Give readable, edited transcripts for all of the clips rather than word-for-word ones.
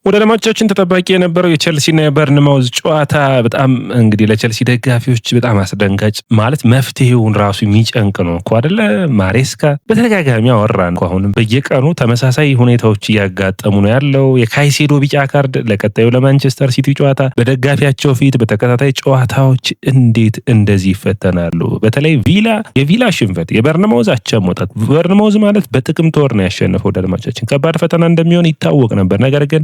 ወደ አድማጮቻችን ተጠባቂ የነበረው የቼልሲና የበርንማውዝ ጨዋታ በጣም እንግዲህ ለቼልሲ ደጋፊዎች በጣም አስደንጋጭ ማለት መፍትሄውን ራሱ የሚጨንቅ ነው እኮ አይደለ? ማሬስካ በተደጋጋሚ አወራን እኮ አሁንም በየቀኑ ተመሳሳይ ሁኔታዎች እያጋጠሙ ነው ያለው። የካይሴዶ ቢጫ ካርድ ለቀጣዩ ለማንቸስተር ሲቲ ጨዋታ በደጋፊያቸው ፊት በተከታታይ ጨዋታዎች እንዴት እንደዚህ ይፈተናሉ? በተለይ የቪላ ሽንፈት፣ የበርንማውዝ አቻ መውጣት። በርንማውዝ ማለት በጥቅምት ወር ነው ያሸነፈው። ወደ አድማጮቻችን ከባድ ፈተና እንደሚሆን ይታወቅ ነበር። ነገር ግን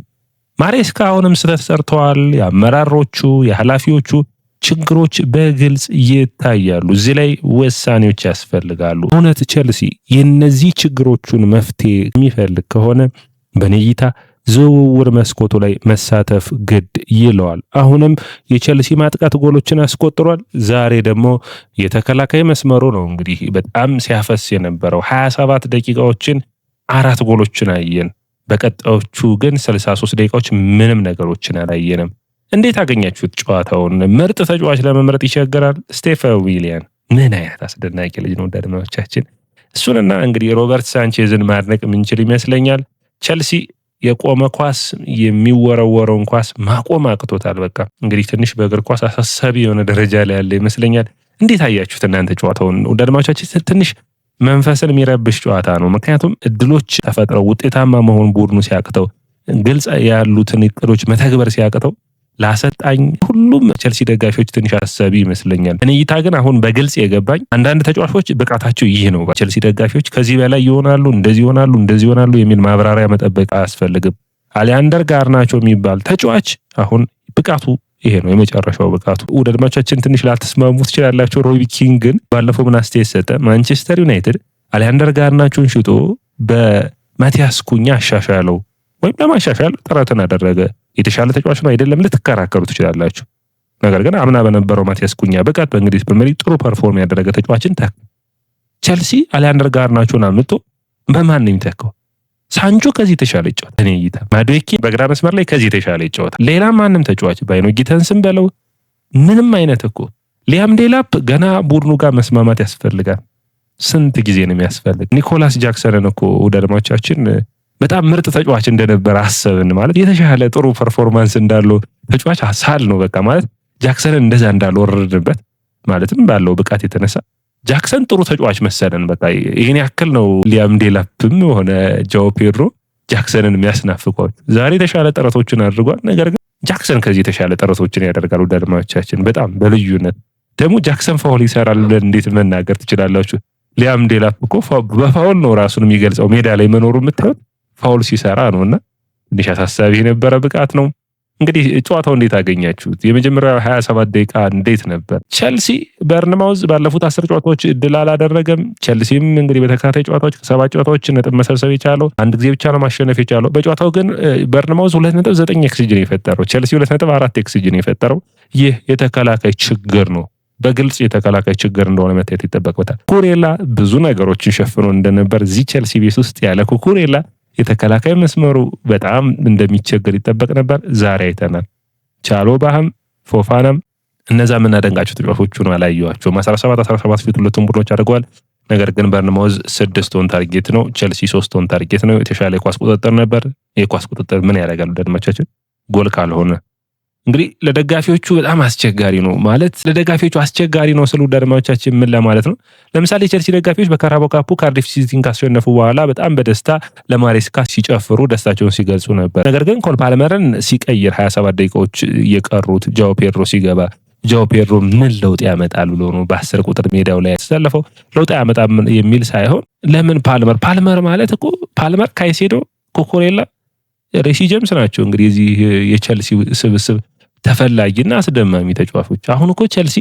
ማሬስካ አሁንም ስህተት ሰርተዋል። የአመራሮቹ የኃላፊዎቹ ችግሮች በግልጽ ይታያሉ። እዚህ ላይ ውሳኔዎች ያስፈልጋሉ። እውነት ቼልሲ የነዚህ ችግሮቹን መፍትሄ የሚፈልግ ከሆነ በኔ እይታ ዝውውር መስኮቱ ላይ መሳተፍ ግድ ይለዋል። አሁንም የቼልሲ ማጥቃት ጎሎችን አስቆጥሯል። ዛሬ ደግሞ የተከላካይ መስመሩ ነው እንግዲህ በጣም ሲያፈስ የነበረው 27 ደቂቃዎችን 4 ጎሎችን አየን። በቀጣዮቹ ግን 63 ደቂቃዎች ምንም ነገሮችን አላየንም። እንዴት አገኛችሁት ጨዋታውን? ምርጥ ተጫዋች ለመምረጥ ይቸገራል። ስቴፈን ዊሊያን ምን አይነት አስደናቂ ልጅ ነው አድማጮቻችን። እሱንና እንግዲህ ሮበርት ሳንቼዝን ማድነቅ የምንችል ይመስለኛል። ቼልሲ የቆመ ኳስ የሚወረወረውን ኳስ ማቆም አቅቶታል። በቃ እንግዲህ ትንሽ በእግር ኳስ አሳሳቢ የሆነ ደረጃ ላይ ያለ ይመስለኛል። እንዴት አያችሁት እናንተ ጨዋታውን? አድማጮቻችን ትንሽ መንፈስን የሚረብሽ ጨዋታ ነው። ምክንያቱም እድሎች ተፈጥረው ውጤታማ መሆን ቡድኑ ሲያቅተው፣ ግልጽ ያሉትን እቅዶች መተግበር ሲያቅተው ለአሰልጣኝ ሁሉም ቼልሲ ደጋፊዎች ትንሽ አሳቢ ይመስለኛል። እኔ እይታ ግን አሁን በግልጽ የገባኝ አንዳንድ ተጫዋቾች ብቃታቸው ይህ ነው። ቼልሲ ደጋፊዎች ከዚህ በላይ ይሆናሉ፣ እንደዚህ ይሆናሉ የሚል ማብራሪያ መጠበቅ አያስፈልግም። አሊያንደር ጋርናቾ የሚባል ተጫዋች አሁን ብቃቱ ይሄ ነው የመጨረሻው ብቃቱ። ወደ አድማጮቻችን ትንሽ ላልተስማሙ ትችላላችሁ። ሮቢ ኪንግ ግን ባለፈው ምን አስተያየት ሰጠ? ማንቸስተር ዩናይትድ አሊያንደር ጋርናቾን ሽጦ በማቲያስ ኩኛ አሻሻለው ወይም ለማሻሻል ጥረትን አደረገ። የተሻለ ተጫዋች ነው አይደለም ልትከራከሩ ትችላላችሁ። ነገር ግን አምና በነበረው ማቲያስ ኩኛ ብቃት በእንግሊዝ ፕሪሚየር ሊግ ጥሩ ፐርፎርም ያደረገ ተጫዋችን ቼልሲ አሊያንደር ጋርናቾን አምጥቶ በማን ነው የሚተካው? ሳንቾ ከዚህ ተሻለ ይጫወታል። እኔ እይታ ማዱዌኬ በግራ መስመር ላይ ከዚህ ተሻለ ይጫወታል። ሌላ ማንም ተጫዋች ባይኖ ጊተንስም በለው ምንም አይነት እኮ ሊያም ዴላፕ ገና ቡድኑ ጋር መስማማት ያስፈልጋል። ስንት ጊዜ ነው የሚያስፈልግ? ኒኮላስ ጃክሰንን እኮ ወደ አድማጮቻችን በጣም ምርጥ ተጫዋች እንደነበር አሰብን። ማለት የተሻለ ጥሩ ፐርፎርማንስ እንዳለው ተጫዋች ሳል ነው በቃ ማለት ጃክሰንን እንደዛ እንዳልወረድንበት ማለትም ባለው ብቃት የተነሳ ጃክሰን ጥሩ ተጫዋች መሰለን። በቃ ይሄን ያክል ነው። ሊያም ዴላፕም ሆነ ጃኦ ፔድሮ ጃክሰንን የሚያስናፍቋል። ዛሬ የተሻለ ጥረቶችን አድርጓል። ነገር ግን ጃክሰን ከዚህ የተሻለ ጥረቶችን ያደርጋል። ወደ አድማጮቻችን በጣም በልዩነት ደግሞ ጃክሰን ፋውል ይሰራል ብለን እንዴት መናገር ትችላላችሁ? ሊያም ዴላፕ እኮ በፋውል ነው ራሱን የሚገልጸው። ሜዳ ላይ መኖሩ የምታዩት ፋውል ሲሰራ ነውና ትንሽ አሳሳቢ የነበረ ብቃት ነው። እንግዲህ ጨዋታው እንዴት አገኛችሁት? የመጀመሪያው 27 ደቂቃ እንዴት ነበር? ቼልሲ በርንማውዝ ባለፉት 10 ጨዋታዎች እድል አላደረገም። ቼልሲም እንግዲህ በተከታታይ ጨዋታዎች ከ7 ጨዋታዎች ነጥብ መሰብሰብ የቻለው አንድ ጊዜ ብቻ ነው ማሸነፍ የቻለው። በጨዋታው ግን በርንማውዝ 2.9 ኤክስጂ ነው የፈጠረው፣ ቼልሲ 2.4 ኤክስጂ ነው የፈጠረው። ይህ የተከላካይ ችግር ነው። በግልጽ የተከላካይ ችግር እንደሆነ መታየት ይጠበቅበታል። ኩኩሬላ ብዙ ነገሮችን ሸፍኖ እንደነበር እዚህ ቼልሲ ቤት ውስጥ ያለ ኩኩሬላ የተከላካይ መስመሩ በጣም እንደሚቸገር ይጠበቅ ነበር። ዛሬ አይተናል። ቻሎባህም ፎፋናም እነዛ የምናደንቃቸው ተጫዋቾቹ ነው አላየኋቸውም። 17 ፊት ሁለቱም ቡድኖች አድርገዋል። ነገር ግን በርንማውዝ 6 ኦን ታርጌት ነው፣ ቼልሲ 3 ኦን ታርጌት ነው። የተሻለ የኳስ ቁጥጥር ነበር። የኳስ ቁጥጥር ምን ያደርጋል ወዳጆቻችን? ጎል ካልሆነ እንግዲህ ለደጋፊዎቹ በጣም አስቸጋሪ ነው። ማለት ለደጋፊዎቹ አስቸጋሪ ነው ስሉ ወዳጆቻችን ምን ለማለት ነው? ለምሳሌ ቼልሲ ደጋፊዎች በካራባኦ ካፑ ካርዲፍ ሲቲን ካሸነፉ በኋላ በጣም በደስታ ለማሬስካ ሲጨፍሩ ደስታቸውን ሲገልጹ ነበር። ነገር ግን ኮል ፓልመርን ሲቀይር 27 ደቂቃዎች የቀሩት ጃኦ ፔድሮ ሲገባ ጃኦ ፔድሮ ምን ለውጥ ያመጣል ብሎ ነው በ10 ቁጥር ሜዳው ላይ ያሰለፈው። ለውጥ ያመጣም የሚል ሳይሆን ለምን ፓልመር ማለት እኮ ፓልመር፣ ካይሴዶ፣ ኩኩሬላ፣ ሬሲ ጄምስ ናቸው እንግዲህ እዚህ የቼልሲ ስብስብ ተፈላጊና አስደማሚ ተጫዋቾች። አሁን እኮ ቼልሲ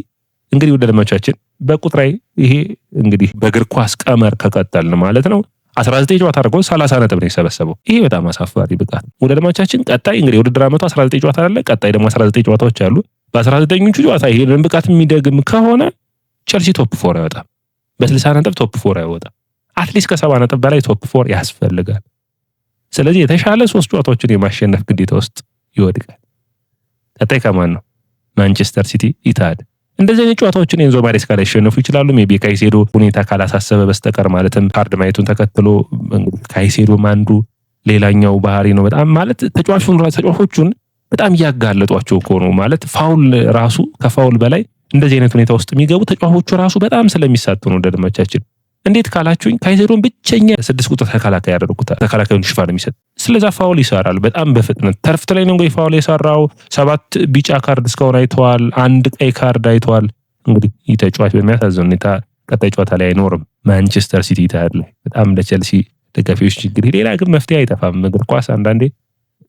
እንግዲህ ወደ አድማጮቻችን በቁጥራዊ ይሄ እንግዲህ በእግር ኳስ ቀመር ከቀጠልን ማለት ነው 19 ጨዋታ አድርጎ 30 ነጥብ ነው የሰበሰበው። ይሄ በጣም አሳፋሪ ብቃት። ወደ አድማጮቻችን ቀጣይ እንግዲህ ውድድር ዓመቱ 19 ጨዋታ አለ። ቀጣይ ደግሞ 19 ጨዋታዎች አሉ። በ19ኞቹ ጨዋታ ይሄንን ብቃት የሚደግም ከሆነ ቼልሲ ቶፕ 4 አይወጣም። በ60 ነጥብ ቶፕ 4 አይወጣም። አትሊስት ከ70 ነጥብ በላይ ቶፕ 4 ያስፈልጋል። ስለዚህ የተሻለ 3 ጨዋታዎችን የማሸነፍ ግዴታ ውስጥ ይወድቃል። ቀጣይ ከማን ነው? ማንቸስተር ሲቲ፣ ኢታድ። እንደዚህ አይነት ጨዋታዎችን ኤንዞ ማሬስካ ላይ ያሸነፉ ይችላሉ። ሜቢ ካይሴዶ ሁኔታ ካላሳሰበ በስተቀር ማለትም ካርድ ማየቱን ተከትሎ ካይሴዶም አንዱ ሌላኛው ባህሪ ነው። በጣም ማለት ተጫዋቾቹን በጣም እያጋለጧቸው እኮ ነው ማለት ፋውል ራሱ ከፋውል በላይ እንደዚህ አይነት ሁኔታ ውስጥ የሚገቡ ተጫዋቾቹ ራሱ በጣም ስለሚሳጡ ነው። ደድማቻችን እንዴት ካላችሁኝ ካይሴዶን ብቸኛ 6 ቁጥር ተከላካይ ያደረጉታል። ተከላካዩን ሽፋን የሚሰጥ ስለዛ ፋውል ይሰራል በጣም በፍጥነት ተርፍት ላይ ነው እንግዲህ ፋውል የሰራው 7 ቢጫ ካርድ እስካሁን አይተዋል። 1 ቀይ ካርድ አይተዋል። እንግዲህ ይህ ተጫዋች በሚያሳዝን ሁኔታ ቀጣይ ጨዋታ ላይ አይኖርም። ማንቸስተር ሲቲ ታያለ በጣም ለቼልሲ ደጋፊዎች እንግዲህ ሌላ ግን መፍትሄ አይጠፋም። እግር ኳስ አንዳንዴ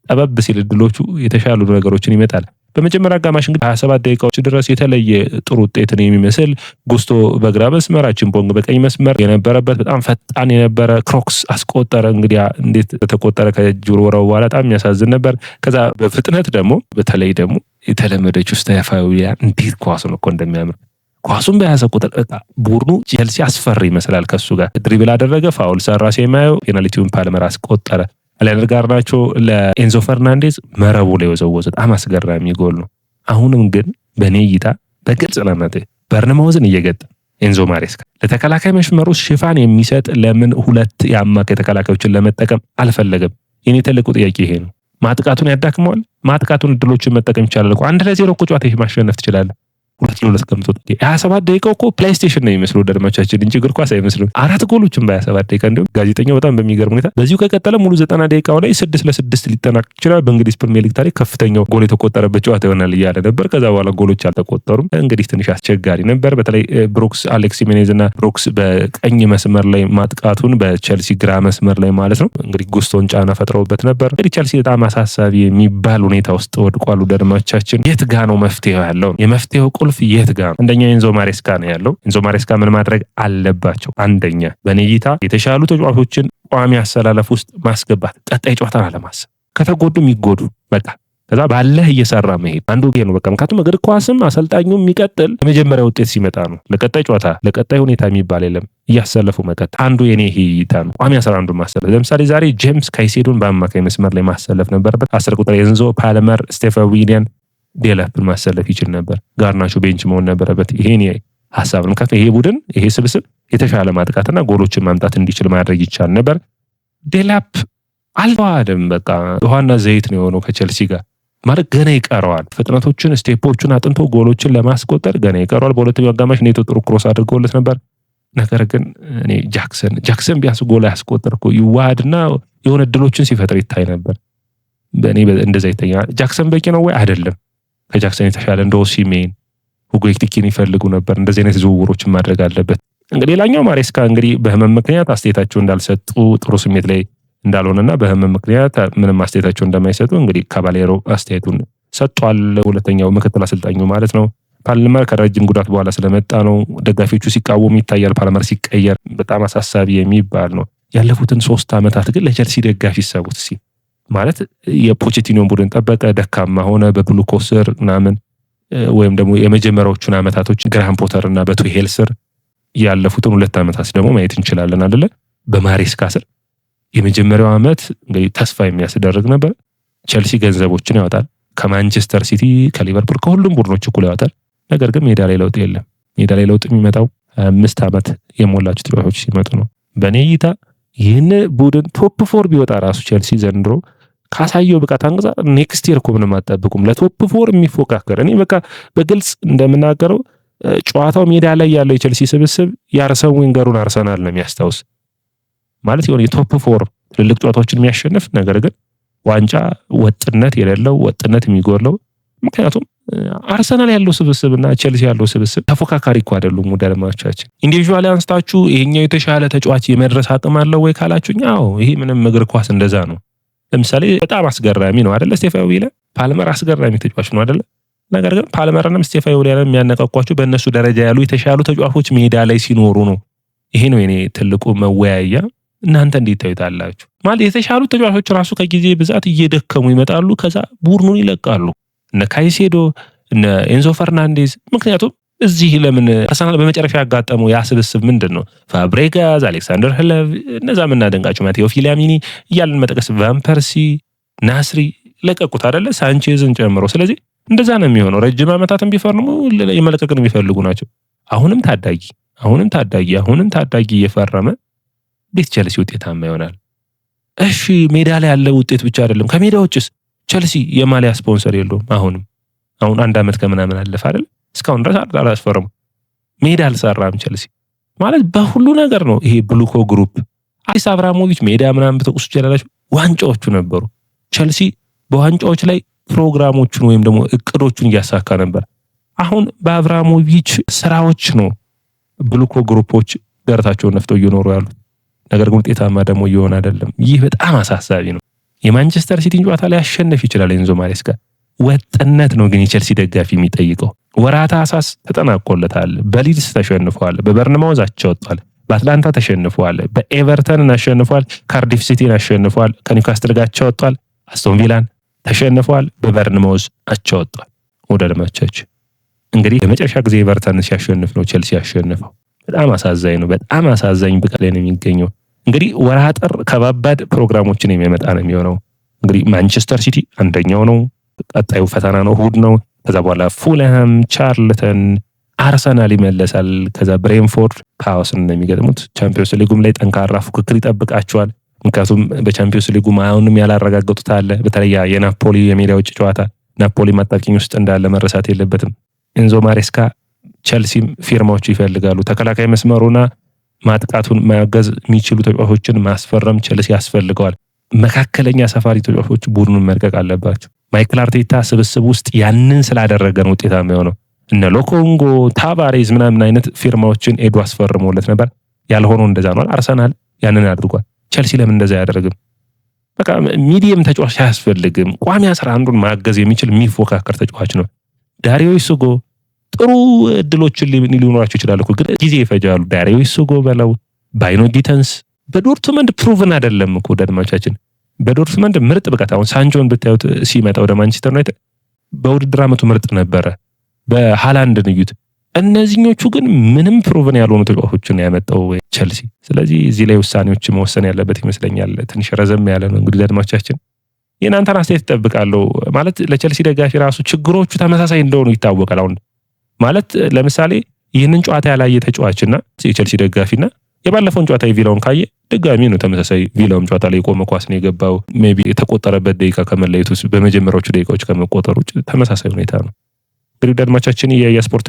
ጠበብ ሲል እድሎቹ የተሻሉ ነገሮችን ይመጣል። በመጀመሪያ አጋማሽ እንግዲህ 27 ደቂቃዎች ድረስ የተለየ ጥሩ ውጤትን የሚመስል ጉስቶ በግራ መስመር አቺምቦንግ በቀኝ መስመር የነበረበት በጣም ፈጣን የነበረ ክሮክስ አስቆጠረ። እንግዲህ እንዴት ተቆጠረ ከእጅ ወረወራው በኋላ በጣም የሚያሳዝን ነበር። ከዛ በፍጥነት ደግሞ በተለይ ደግሞ የተለመደችው ስታፋዊያ እንዴት ኳሱን እኮ እንደሚያምር ኳሱን በያዘ ቁጥር ቡድኑ ቼልሲ አስፈሪ ይመስላል። ከሱ ጋር ድሪብል አደረገ፣ ፋውል ሰራ፣ ሴማዮ ፔናልቲውን ፓልመር አስቆጠረ። አሌክሳንደር ጋርናቾ ለኤንዞ ፈርናንዴዝ መረቡ ላይ ወዘወዘ። በጣም አስገራሚ ጎል ነው። አሁንም ግን በኔ እይታ በግልጽ ለማለት በርንማውዝን እየገጠመ ኤንዞ ማሬስካ ለተከላካይ መስመሩ ሽፋን የሚሰጥ ለምን 2 የአማካይ ተከላካዮችን ለመጠቀም አልፈለገም? የኔ ትልቁ ጥያቄ ይሄ ነው። ማጥቃቱን ያዳክመዋል። ማጥቃቱን እድሎችን መጠቀም ይቻላል እኮ 1-0 እኮ ጨዋታ ማሸነፍ ትችላለህ። 2-2 ገምቶት 27 ደቂቃው እኮ ፕሌይስቴሽን ነው የሚመስለው ደድማቻችን እንጂ እግር ኳስ አይመስልም። 4 ጎሎችን በ27 ደቂቃ እንዲሁም ጋዜጠኛው በጣም በሚገርም ሁኔታ በዚሁ ከቀጠለ ሙሉ 90 ደቂቃው ላይ 6-6 ሊጠናቀቅ ይችላል። በእንግሊዝ ፕሪሚየር ሊግ ታሪክ ከፍተኛው ጎል የተቆጠረበት ጨዋታ ይሆናል እያለ ነበር። ከዛ በኋላ ጎሎች አልተቆጠሩም። እንግዲህ ትንሽ አስቸጋሪ ነበር። በተለይ ብሩክስ አሌክስ ሂሜኔዝ እና ብሩክስ በቀኝ መስመር ላይ ማጥቃቱን በቼልሲ ግራ መስመር ላይ ማለት ነው እንግዲህ ጉስቶን ጫና ፈጥረውበት ነበር። እንግዲህ ቼልሲ በጣም አሳሳቢ የሚባል ሁኔታ ውስጥ ወድቋሉ። ደድማቻችን የት ጋ ነው መፍትሄው ያለው? የመፍትሄው ቁልፍ የት ጋር? አንደኛ ኤንዞ ማሬስካ ነው ያለው። ኤንዞ ማሬስካ ምን ማድረግ አለባቸው? አንደኛ በኔ እይታ የተሻሉ ተጫዋቾችን ቋሚ አሰላለፍ ውስጥ ማስገባት፣ ቀጣይ ጨዋታን አለማሰብ፣ ከተጎዱ የሚጎዱ በቃ ከዛ ባለህ እየሰራ መሄድ አንዱ ነው በቃ። ምክንያቱም እግር ኳስም አሰልጣኙ የሚቀጥል የመጀመሪያ ውጤት ሲመጣ ነው። ለቀጣይ ጨዋታ ለቀጣይ ሁኔታ የሚባል የለም። እያሰለፉ መቀጠል አንዱ የኔ እይታ ነው። ቋሚ 11 ማሰለፍ። ለምሳሌ ዛሬ ጄምስ ካይሴዶን በአማካይ መስመር ላይ ማሰለፍ ነበረበት። 10 ቁጥር ኤንዞ ፓልመር፣ ስቴፋን ዊሊያን ዴላፕን ማሰለፍ ይችል ነበር። ጋርናቾ ቤንች መሆን ነበረበት። ይሄን ሐሳብ ነው። ይሄ ቡድን ይሄ ስብስብ የተሻለ ማጥቃትና ጎሎችን ማምጣት እንዲችል ማድረግ ይቻል ነበር። ዴላፕ አልተዋሃደም። በቃ ውሃና ዘይት ነው የሆነው ከቼልሲ ጋር ማለት ገና ይቀረዋል። ፍጥነቶችን ስቴፖችን አጥንቶ ጎሎችን ለማስቆጠር ገና ይቀረዋል። በሁለተኛው አጋማሽ ኔቶ ጥሩ ክሮስ አድርገውለት ነበር። ነገር ግን እኔ ጃክሰን ቢያንስ ጎል ያስቆጠር እኮ ይዋሃድና የሆነ እድሎችን ሲፈጥር ይታይ ነበር። በእኔ እንደዛ ይተኛል። ጃክሰን በቂ ነው ወይ? አይደለም። ከጃክሰን የተሻለ እንደ ኦሲሜን ሁጎ ኤኪቲኬን ይፈልጉ ነበር። እንደዚህ አይነት ዝውውሮችን ማድረግ አለበት። እንግዲህ ሌላኛው ማሬስካ እንግዲህ በህመም ምክንያት አስተያየታቸው እንዳልሰጡ ጥሩ ስሜት ላይ እንዳልሆነና በህመም ምክንያት ምንም አስተያየታቸው እንደማይሰጡ እንግዲህ ካባሌሮ አስተያየቱን ሰጥቷል። ሁለተኛው ምክትል አሰልጣኙ ማለት ነው። ፓልመር ከረጅም ጉዳት በኋላ ስለመጣ ነው። ደጋፊዎቹ ሲቃወሙ ይታያል። ፓልመር ሲቀየር በጣም አሳሳቢ የሚባል ነው። ያለፉትን 3 ዓመታት ግን ለቼልሲ ደጋፊ ይሰቡት እስኪ ማለት የፖቼቲኖን ቡድን ጠበቀ፣ ደካማ ሆነ በግሉኮስ ስር ምናምን ወይም ደግሞ የመጀመሪያዎቹን ዓመታቶች ግራሃም ፖተር እና በቱሄል ስር ያለፉትን 2 ዓመታት ደግሞ ማየት እንችላለን አይደለ? በማሬስካ ስር የመጀመሪያው ዓመት እንግዲህ ተስፋ የሚያስደርግ ነበር። ቼልሲ ገንዘቦችን ያወጣል ከማንቸስተር ሲቲ ከሊቨርፑል ከሁሉም ቡድኖች እኩል ያወጣል። ነገር ግን ሜዳ ላይ ለውጥ የለም። ሜዳ ላይ ለውጥ የሚመጣው 5 ዓመት የሞላቸው ተጫዋቾች ሲመጡ ነው። በእኔ እይታ ይህን ቡድን ቶፕ 4 ቢወጣ ራሱ ቼልሲ ዘንድሮ ካሳየው ብቃት አንጻር ኔክስት ይር እኮ ምንም አትጠብቁም ለቶፕ 4 የሚፎካከር። እኔ በቃ በግልጽ እንደምናገረው ጨዋታው ሜዳ ላይ ያለው የቼልሲ ስብስብ የአርሰን ዌንገሩን አርሰናል ነው የሚያስታውስ። ማለት የሆነ የቶፕ 4 ትልልቅ ጨዋታዎችን የሚያሸንፍ ነገር ግን ዋንጫ ወጥነት የሌለው ወጥነት የሚጎድለው። ምክንያቱም አርሰናል ያለው ስብስብና ቼልሲ ያለው ስብስብ ተፎካካሪ እኮ አይደሉም። ወዳለማቻችን ኢንዲቪጁዋሊ አንስታችሁ ይሄኛው የተሻለ ተጫዋች የመድረስ አቅም አለው ወይ ካላችሁኝ፣ አዎ ይሄ ምንም እግር ኳስ እንደዛ ነው። ለምሳሌ በጣም አስገራሚ ነው አይደለ? ስቴፋን ዊሊያን ፓልመር አስገራሚ ተጫዋች ነው አይደለ? ነገር ግን ፓልመርንም ስቴፋን ዊሊያንም የሚያነቃቋቸው በእነሱ ደረጃ ያሉ የተሻሉ ተጫዋቾች ሜዳ ላይ ሲኖሩ ነው። ይሄ ነው የኔ ትልቁ መወያያ። እናንተ እንዴት ታዩታላችሁ? ማለት የተሻሉ ተጫዋቾች ራሱ ከጊዜ ብዛት እየደከሙ ይመጣሉ፣ ከዛ ቡድኑን ይለቃሉ። እነ ካይሴዶ እነ ኤንዞ ፈርናንዴዝ። ምክንያቱም እዚህ ለምን አርሰናል በመጨረሻ ያጋጠመው ያ ስብስብ ምንድን ነው? ፋብሬጋዝ፣ አሌክሳንደር ህለቭ፣ እነዛ የምናደንቃቸው ማቴዎ ፊላሚኒ እያልን መጥቀስ፣ ቫን ፐርሲ፣ ናስሪ ለቀቁት አይደለ? ሳንቼዝን ጨምሮ። ስለዚህ እንደዛ ነው የሚሆነው። ረጅም ዓመታትን ቢፈርሙ የመለቀቅን የሚፈልጉ ናቸው። አሁንም ታዳጊ እየፈረመ እንዴት ቼልሲ ውጤታማ ይሆናል? እሺ ሜዳ ላይ ያለ ውጤት ብቻ አይደለም፣ ከሜዳ ውጭስ ቸልሲ የማሊያ ስፖንሰር የለውም። አሁን 1 ዓመት ከምናምን አለፈ አይደል? እስካሁን ድረስ አላስፈረሙ። ሜዳ አልሰራም ቸልሲ ማለት በሁሉ ነገር ነው። ይሄ ብሉኮ ግሩፕ አዲስ አብራሞቪች ሜዳ ምናምን በተቁሱ ይችላልላችሁ ዋንጫዎቹ ነበሩ። ቸልሲ በዋንጫዎች ላይ ፕሮግራሞቹን ወይም ደግሞ እቅዶቹን እያሳካ ነበር። አሁን በአብራሞቪች ስራዎች ነው ብሉኮ ግሩፖች ደረታቸውን ነፍተው እየኖሩ ያሉት። ነገር ግን ውጤታማ ደግሞ እየሆነ አይደለም። ይህ በጣም አሳሳቢ ነው። የማንቸስተር ሲቲን ጨዋታ ላይ ያሸነፍ ይችላል ኤንዞ ማሬስካ። ወጥነት ነው ግን የቸልሲ ደጋፊ የሚጠይቀው። ወራታ አሳስ ተጠናቆለታል። በሊድስ ተሸንፏል። በበርንማውዝ አቻ ወጥቷል። በአትላንታ ተሸንፏል። በኤቨርተን አሸንፏል። ካርዲፍ ሲቲን አሸንፏል። ከኒውካስትል ጋር አቻ ወጥቷል። አስቶን ቪላን ተሸንፏል። በበርንማውዝ አቻ ወጥቷል። ወደ ደማቻች እንግዲህ ለመጨረሻ ጊዜ ኤቨርተን ሲያሸንፍ ነው ቸልሲ ያሸነፈው። በጣም አሳዛኝ ነው። በጣም አሳዛኝ ብቃት ላይ ነው የሚገኘው። እንግዲህ ወርሃ ጥር ከባባድ ፕሮግራሞችን የሚያመጣ ነው የሚሆነው። እንግዲህ ማንቸስተር ሲቲ አንደኛው ነው። ቀጣዩ ፈተና ነው እሁድ ነው። ከዛ በኋላ ፉልሃም፣ ቻርልተን፣ አርሰናል ይመለሳል። ከዛ ብሬንፎርድ ካኦስን ነው የሚገጥሙት። ቻምፒዮንስ ሊጉም ላይ ጠንካራ ፉክክር ይጠብቃቸዋል። ምክንያቱም በቻምፒዮንስ ሊጉ አሁንም ያላረጋገጡት አለ። በተለይ የናፖሊ የሜዳ ውጭ ጨዋታ ናፖሊ ማጣብቂኝ ውስጥ እንዳለ መረሳት የለበትም። ኤንዞ ማሬስካ ቸልሲም ፊርማዎች ይፈልጋሉ። ተከላካይ መስመሩና ማጥቃቱን ማገዝ የሚችሉ ተጫዋቾችን ማስፈረም ቸልሲ ያስፈልገዋል። መካከለኛ ሰፋሪ ተጫዋቾች ቡድኑን መልቀቅ አለባቸው። ማይክል አርቴታ ስብስብ ውስጥ ያንን ስላደረገ ነው ውጤታማ የሆነው። እነ ሎኮንጎ፣ ታቫሬዝ ምናምን አይነት ፊርማዎችን ኤዱ አስፈርሞለት ነበር። ያልሆነው እንደዛ ነው። አርሰናል ያንን አድርጓል። ቸልሲ ለምን እንደዛ አያደርግም? በቃ ሚዲየም ተጫዋች አያስፈልግም። ቋሚ 11ን ማገዝ የሚችል የሚፎካከር ተጫዋች ነው። ዳሪዮ ሱጎ ጥሩ እድሎችን ሊኖራቸው ይችላል እኮ ግን ጊዜ ይፈጃሉ። ዳሪዮ ሱጎ በለው ባይኖ ጊተንስ በዶርትመንድ ፕሩቭን አይደለም እኮ ደድማቻችን። በዶርትመንድ ምርጥ ብቃት አሁን ሳንቾን ብታዩት ሲመጣ ወደ ማንቸስተር ዩናይትድ በውድድር ዓመቱ ምርጥ ነበረ። በሃላንድ ንዩት። እነዚህኞቹ ግን ምንም ፕሩቭን ያልሆኑ ተጫዋቾችን ያመጣው ቸልሲ። ስለዚህ እዚህ ላይ ውሳኔዎች መወሰን ያለበት ይመስለኛል። ትንሽ ረዘም ያለ ነው እንግዲህ ደድማቻችን። የእናንተን አስተያየት እጠብቃለሁ። ማለት ለቸልሲ ደጋፊ ራሱ ችግሮቹ ተመሳሳይ እንደሆኑ ይታወቃል። አሁን ማለት ለምሳሌ ይህንን ጨዋታ ያላየ ተጫዋችና የቸልሲ ደጋፊና የባለፈውን ጨዋታ የቪላውን ካየ ድጋሚ ነው ተመሳሳይ። ቪላውም ጨዋታ ላይ የቆመ ኳስ ነው የገባው። ሜቢ የተቆጠረበት ደቂቃ ከመለየቱ በመጀመሪያዎቹ ደቂቃዎች ከመቆጠሩ ተመሳሳይ ሁኔታ ነው። እንግዲህ አድማጮቻችን የስፖርት